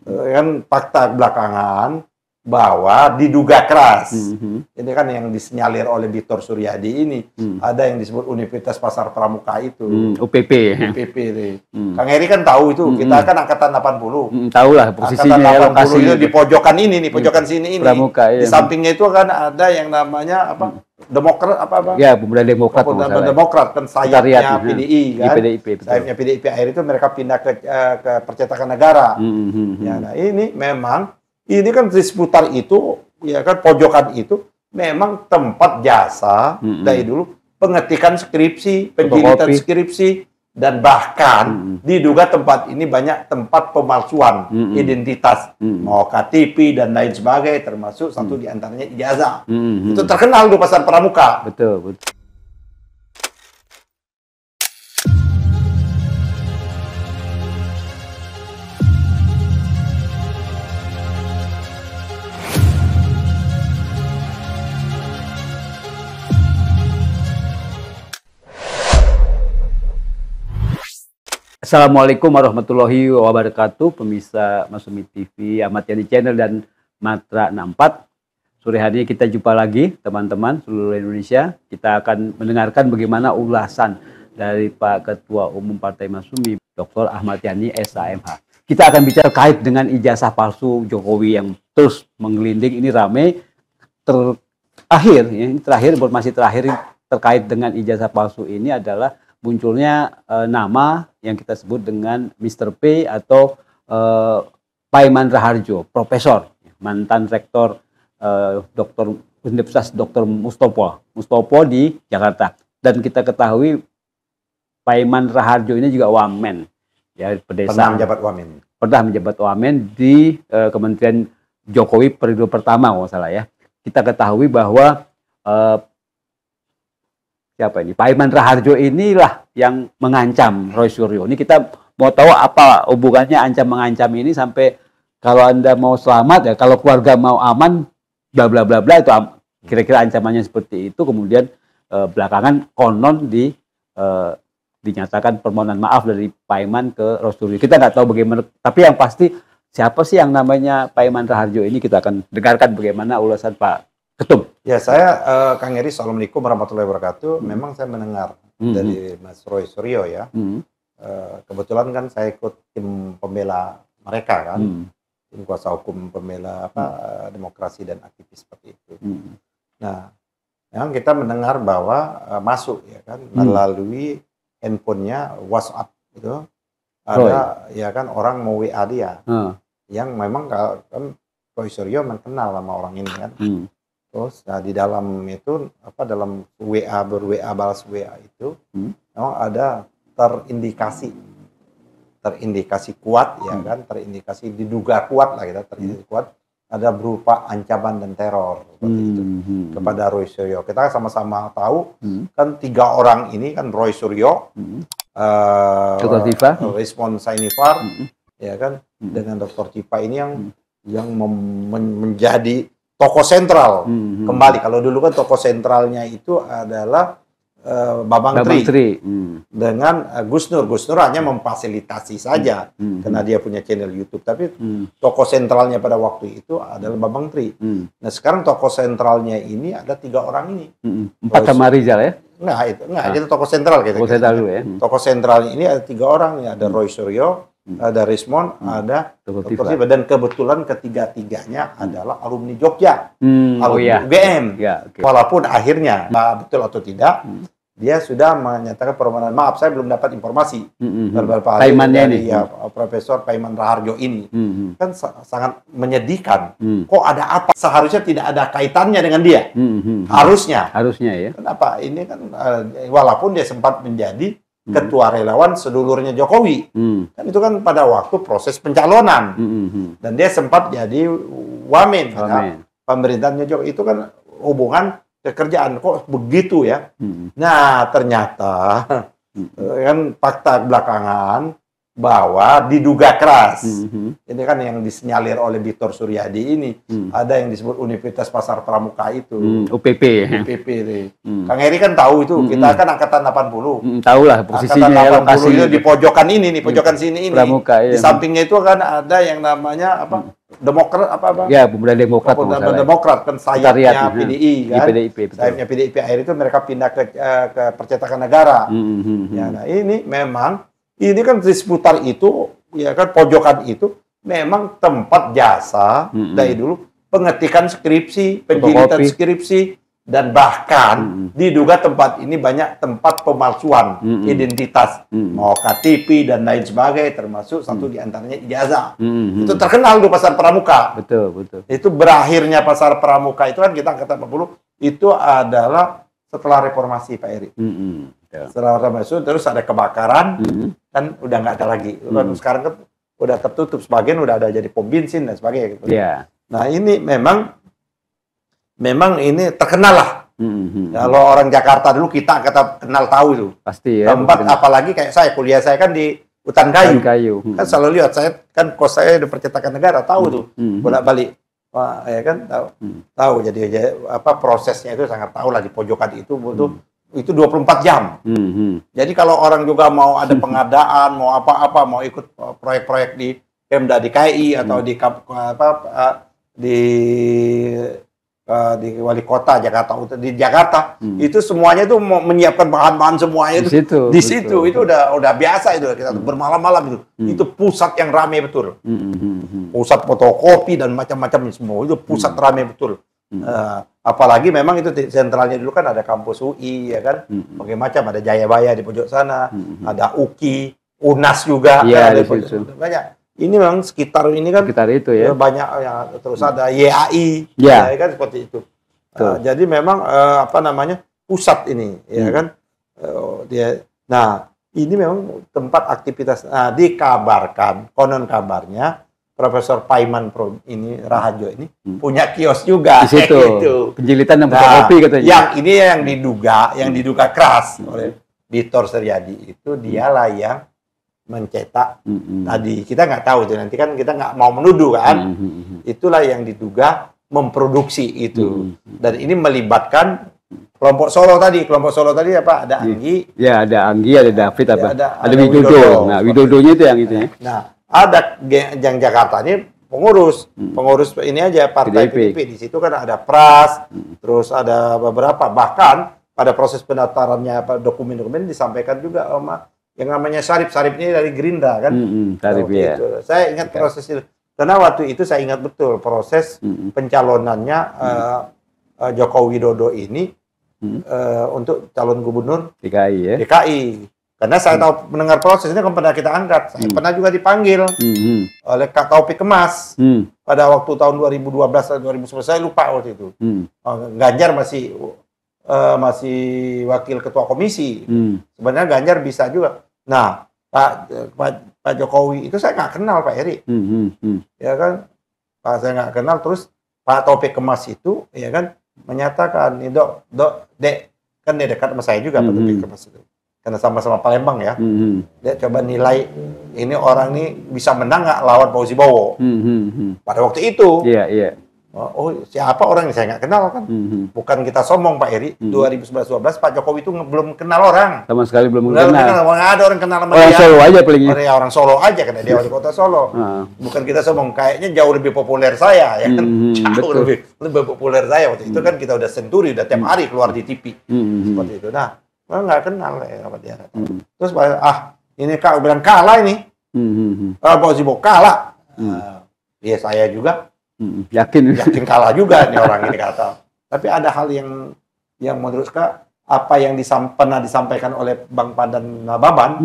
Kan fakta belakangan bahwa diduga keras. Ini kan yang disinyalir oleh Victor Suryadi ini. Ada yang disebut Universitas Pasar Pramuka itu. UPP. UPP. Kang Heri kan tahu itu. Kita kan angkatan 80. Tahu lah posisinya, angkatan 80 lokasi itu di pojokan ini nih, pojokan sini ini. Pramuka, di sampingnya itu kan ada yang namanya apa? Demokrat apa? Ya, Pemuda Demokrat. Demokrat kan sayapnya PDI kan. PDIP, sayapnya PDIP akhir itu mereka pindah ke Percetakan Negara. Ya, nah ini memang ini kan di seputar itu, ya kan pojokan itu memang tempat jasa dari dulu pengetikan skripsi, penjilitan skripsi, dan bahkan diduga tempat ini banyak tempat pemalsuan identitas, mau KTP dan lain sebagainya, termasuk satu diantaranya ijazah. Itu terkenal di Pasar Pramuka. Betul. Assalamualaikum warahmatullahi wabarakatuh, pemirsa Masumi TV, Ahmad Yani Channel dan Matra 64. Sore hari ini kita jumpa lagi teman-teman seluruh Indonesia. Kita akan mendengarkan bagaimana ulasan dari Pak Ketua Umum Partai Masumi, Dr. Ahmad Yani SHMH. Kita akan bicara terkait dengan ijazah palsu Jokowi yang terus menggelinding. Ini ramai. Informasi terakhir terkait dengan ijazah palsu ini adalah munculnya nama yang kita sebut dengan Mr. P atau Paiman Raharjo, profesor, mantan rektor Universitas Dr. Mustopo di Jakarta. Dan kita ketahui Paiman Raharjo ini juga wamen, ya, pedesaan. Pernah menjabat wamen di Kementerian Jokowi periode pertama, kalau salah ya. Kita ketahui bahwa siapa ini? Paiman Raharjo inilah yang mengancam Roy Suryo. Ini kita mau tahu apa hubungannya ancam-mengancam ini sampai kalau Anda mau selamat ya, kalau keluarga mau aman, bla bla bla bla, itu kira-kira ancamannya seperti itu. Kemudian belakangan konon dinyatakan permohonan maaf dari Paiman ke Roy Suryo. Kita nggak tahu bagaimana, tapi yang pasti siapa sih yang namanya Paiman Raharjo ini, kita akan dengarkan bagaimana ulasan Pak Ketum. Ya, saya Kang Heri, Assalamualaikum warahmatullahi wabarakatuh. Memang saya mendengar dari Mas Roy Suryo ya. Kebetulan kan saya ikut tim pembela mereka kan, tim kuasa hukum pembela demokrasi dan aktivis seperti itu. Nah, memang kita mendengar bahwa masuk ya kan melalui handphonenya WhatsApp itu ada ya kan orang mau WA dia, yang memang kan Roy Suryo mengenal sama orang ini kan. Terus nah, di dalam itu dalam WA balas WA itu memang ada terindikasi kuat ya kan, terindikasi diduga kuat lah kita, terindikasi kuat ada berupa ancaman dan teror seperti itu kepada Roy Suryo. Kita sama-sama tahu kan tiga orang ini kan Roy Suryo, Rizwan Sainifar ya kan, dengan Dr. Cipa ini yang menjadi tokoh sentral kembali. Kalau dulu kan tokoh sentralnya itu adalah Bambang Tri. Dengan Gus Nur. Gus Nur hanya memfasilitasi saja karena dia punya channel YouTube. Tapi tokoh sentralnya pada waktu itu adalah Bambang Tri. Nah sekarang tokoh sentralnya ini ada tiga orang ini. Empat sama Rizal ya? Itu tokoh sentral. Tokoh sentral dulu ya. Tokoh sentralnya ini ada tiga orang. Ada Roy Suryo, ada Rizmon, ada Dr. Tipa, dan kebetulan ketiga-tiganya adalah alumni Jogja, alumni UGM. Ya, okay. Walaupun akhirnya betul atau tidak, dia sudah menyatakan permohonan maaf. Saya belum dapat informasi beberapa hari dari Profesor Paiman Raharjo ini. Kan sangat menyedihkan. Kok ada apa? Seharusnya tidak ada kaitannya dengan dia. Harusnya ya. Kenapa? Ini kan walaupun dia sempat menjadi ketua relawan sedulurnya Jokowi, kan itu kan pada waktu proses pencalonan, dan dia sempat jadi wamen. Pemerintahannya Jokowi itu kan hubungan pekerjaan kok begitu ya. Nah ternyata kan fakta belakangan bahwa diduga keras. Ini kan yang disinyalir oleh Victor Suryadi ini. Ada yang disebut Universitas Pasar Pramuka itu. UPP. UPP ini. Kang Heri kan tahu itu. Kita kan angkatan 80. Tahu lah posisinya ya, angkatan 80 lokasi itu di pojokan ini nih, pojokan sini ini. Pramuka, iya. Di sampingnya itu kan ada yang namanya apa? Demokrat apa? Ya, Pemuda Demokrat. Pemuda Demokrat kan sayapnya PDI kan. PDIP, sayapnya PDIP akhir itu mereka pindah ke Percetakan Negara. Ya, nah ini memang ini kan di seputar itu ya kan pojokan itu memang tempat jasa dari dulu pengetikan skripsi, penjilitan skripsi dan bahkan diduga tempat ini banyak tempat pemalsuan identitas mau KTP dan lain sebagainya termasuk satu diantaranya ijazah. Itu terkenal di Pasar Pramuka. Betul. Itu berakhirnya Pasar Pramuka itu kan kita angkatan 40 itu adalah setelah reformasi Pak Eri. Setelah reformasi terus ada kebakaran kan udah nggak ada lagi. Kan sekarang kan udah tertutup, sebagian udah ada jadi pom bensin dan sebagainya gitu. Nah ini memang ini terkenal lah. Kalau orang Jakarta dulu kita kenal tahu itu. Pasti ya. Tempat apalagi kayak saya kuliah saya kan di Hutan Kayu. Kan selalu lihat saya kan kos saya di Percetakan Negara tahu tuh bolak-balik. Wah, ya kan tahu. Jadi apa prosesnya itu sangat tahu lah di pojokan itu butuh itu 24 jam. Jadi kalau orang juga mau ada pengadaan, mau apa-apa, mau ikut proyek-proyek di Pemda DKI atau di wali kota Jakarta di Jakarta itu semuanya itu mau menyiapkan bahan-bahan semuanya itu di situ itu udah biasa itu kita bermalam-malam itu pusat yang ramai betul. Pusat fotokopi dan macam-macam semua itu pusat ramai betul. Apalagi memang itu sentralnya dulu kan ada kampus UI ya kan, berbagai macam ada Jayabaya di pojok sana, ada UKI, UNAS juga, ya, ada banyak. Ini memang sekitar ini kan itu ya banyak ya, terus ada YAI, ya kan seperti itu. Jadi memang apa namanya pusat ini ya kan dia. Nah ini memang tempat aktivitas. Nah dikabarkan konon kabarnya Profesor Paiman ini Raharjo ini punya kios juga di situ. Gitu. Penjilitan dan fotokopi katanya. Yang ini yang diduga keras oleh Victor Suryadi itu dialah yang mencetak tadi. Kita nggak tahu itu nanti kan kita nggak mau menuduh kan. Itulah yang diduga memproduksi itu. Dan ini melibatkan kelompok Solo tadi apa? Ada Anggi. Ya, ada Anggi, ada David apa? Ada Widodo. Nah, Widodonya itu yang itu ya. Nah, ada yang Jakarta ini pengurus ini aja partai PDIP. Di situ kan ada Pras, terus ada beberapa bahkan pada proses pendaftarannya dokumen-dokumen disampaikan juga sama yang namanya Sarip ini dari Gerindra kan. Sarip ya. Itu. Saya ingat proses itu karena waktu itu saya ingat betul proses pencalonannya Joko Widodo ini untuk calon gubernur DKI ya. DKI. Karena saya tahu mendengar prosesnya kan pernah kita angkat. Saya pernah juga dipanggil oleh Kak Taufik Kemas pada waktu tahun 2012 atau 2011 saya lupa waktu itu. Ganjar masih wakil ketua komisi. Sebenarnya Ganjar bisa juga. Nah, Pak Jokowi itu saya nggak kenal Pak Heri. Ya kan, saya nggak kenal. Terus Pak Taufik Kemas itu, ya kan, menyatakan, Dek, kan dia dekat sama saya juga Pak Taufik Kemas itu. Karena sama-sama Palembang ya, dia coba nilai ini orang ini bisa menang nggak lawan Fauzi Bowo. Pada waktu itu, oh siapa orang ini saya nggak kenal kan, bukan kita sombong Pak Eri. 2011-12 Pak Jokowi itu belum kenal orang, sama sekali belum kenal. Nggak ada orang kenal sama orang dia. Solo aja paling. Orang Solo aja karena dia wali kota Solo. Bukan kita sombong, kayaknya jauh lebih populer saya ya kan, jauh lebih populer saya waktu itu kan kita udah senturi, udah tiap hari keluar di TV seperti itu. Nah nggak kenal ya apa dia. Terus ini Kak bilang kalah ini. Fauzi Bowo kalah. Ya saya juga yakin kalah juga nih orang ini kata. Tapi ada hal yang menurut Kak apa yang pernah disampaikan oleh Bang Pandan Nababan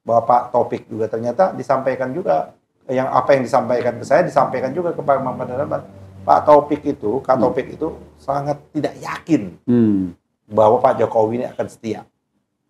bahwa Pak Taufik juga ternyata disampaikan juga apa yang disampaikan ke saya disampaikan juga ke Bang Pandan Nababan. Kak Taufik itu sangat tidak yakin bahwa Pak Jokowi ini akan setia.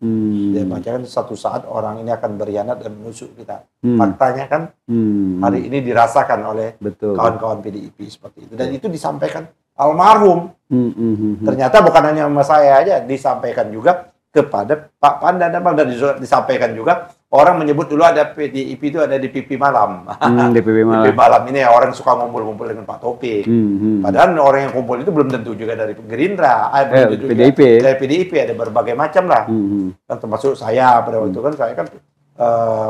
Dia bacakan satu saat orang ini akan berkhianat dan menusuk kita. Faktanya kan hari ini dirasakan oleh kawan-kawan PDIP seperti itu. Dan itu disampaikan almarhum. Ternyata bukan hanya sama saya aja, disampaikan juga kepada Pak Panda dan disampaikan juga orang menyebut dulu ada PDIP itu ada DPP malam. DPP malam. DPP malam ini orang suka ngumpul-ngumpul dengan Pak Taufik. Padahal orang yang kumpul itu belum tentu juga dari Gerindra, PDIP. Dari PDIP ada berbagai macam lah. Kan termasuk saya pada waktu kan saya kan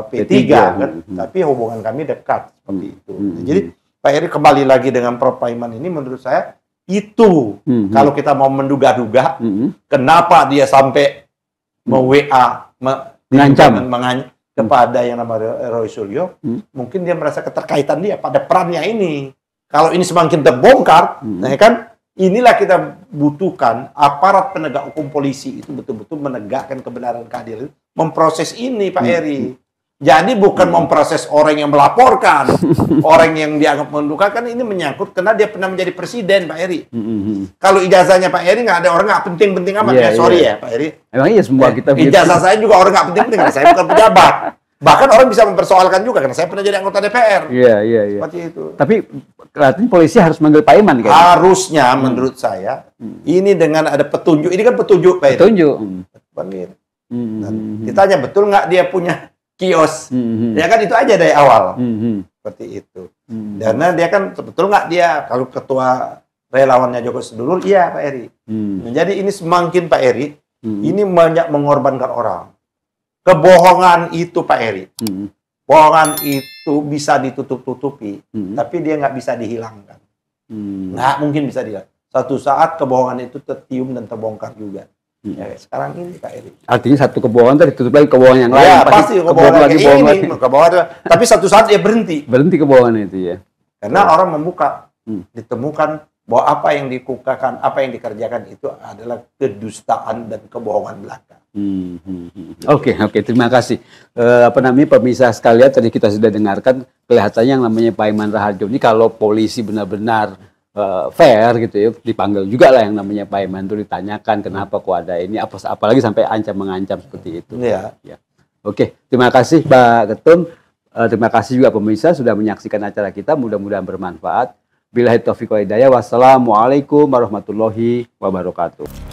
P3 kan, tapi hubungan kami dekat seperti itu. Jadi Pak Heri kembali lagi dengan Prof Paiman ini menurut saya itu kalau kita mau menduga-duga kenapa dia sampai WA mengancam kepada yang namanya Roy Suryo, mungkin dia merasa keterkaitan dia pada perannya ini. Kalau ini semakin terbongkar, nah kan inilah kita butuhkan aparat penegak hukum polisi itu betul-betul menegakkan kebenaran keadilan, memproses ini Pak Heri. Jadi bukan memproses orang yang melaporkan, orang yang dianggap mendukakan ini menyangkut karena dia pernah menjadi presiden Pak Heri. Kalau ijazahnya Pak Heri nggak ada orang nggak penting-penting amat ya, sorry ya Pak Heri. Emang iya semua kita. Ijazah saya juga orang nggak penting-penting karena saya bukan pejabat. Bahkan orang bisa mempersoalkan juga karena saya pernah jadi anggota DPR. Iya. Seperti itu. Tapi kelihatannya polisi harus manggil Pak Iman kan? Harusnya menurut saya ini dengan ada petunjuk, ini kan petunjuk Pak Heri. Petunjuk. Ditanya betul nggak dia punya kios, ya kan itu aja dari awal, seperti itu. Karena dia kan betul nggak dia kalau ketua relawannya Joko Sedulur, iya Pak Heri. Jadi ini semakin Pak Heri, ini banyak mengorbankan orang. Kebohongan itu Pak Heri, bohongan itu bisa ditutup-tutupi, tapi dia nggak bisa dihilangkan. Nggak mungkin bisa dihilangkan. Satu saat kebohongan itu tertium dan terbongkar juga. Ya, sekarang ini Pak Heri. Artinya satu kebohongan tadi tutup lagi kebohongan yang lain. Ya, pasti kebohongan lagi, bohong lagi. Kebohongan, tapi satu saat dia berhenti. Berhenti kebohongan itu ya. Karena orang membuka, ditemukan bahwa apa yang dikukakan, apa yang dikerjakan itu adalah kedustaan dan kebohongan belaka. Oke, terima kasih. Pemirsa sekalian, tadi kita sudah dengarkan kelihatannya yang namanya Pak Iman Raharjo ini kalau polisi benar-benar fair gitu ya, dipanggil juga lah yang namanya Pak Iman itu ditanyakan kenapa kok ada ini, apalagi sampai mengancam seperti itu. Ya. Oke, terima kasih Pak Ketum. Terima kasih juga pemirsa sudah menyaksikan acara kita, mudah-mudahan bermanfaat. Billahi taufiq wal hidayah. Wassalamualaikum warahmatullahi wabarakatuh.